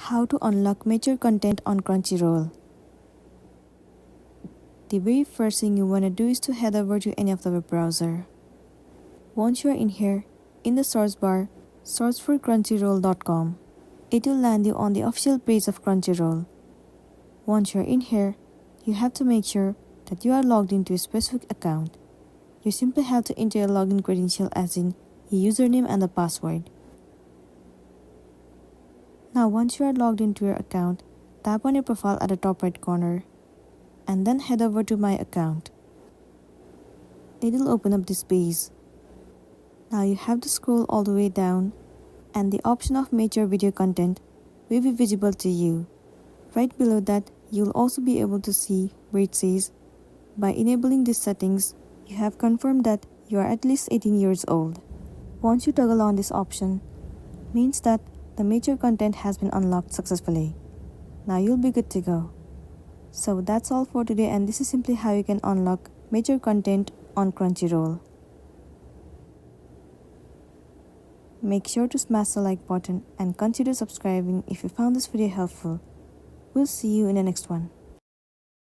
How to unlock mature content on Crunchyroll. The very first thing you want to do is to head over to any of the web browser. Once you are in here, in the search bar, search for crunchyroll.com. It will land you on the official page of Crunchyroll. Once you are in here, you have to make sure that you are logged into a specific account. You simply have to enter your login credential as in your username and the password. Now once you are logged into your account, tap on your profile at the top right corner and then head over to my account. It will open up this page. Now you have to scroll all the way down and the option of mature video content will be visible to you. Right below that, you'll also be able to see where it says, by enabling these settings, you have confirmed that you are at least 18 years old. Once you toggle on this option, means that the mature content has been unlocked successfully. Now you'll be good to go. So that's all for today, and this is simply how you can unlock mature content on Crunchyroll. Make sure to smash the like button and consider subscribing if you found this video helpful. We'll see you in the next one.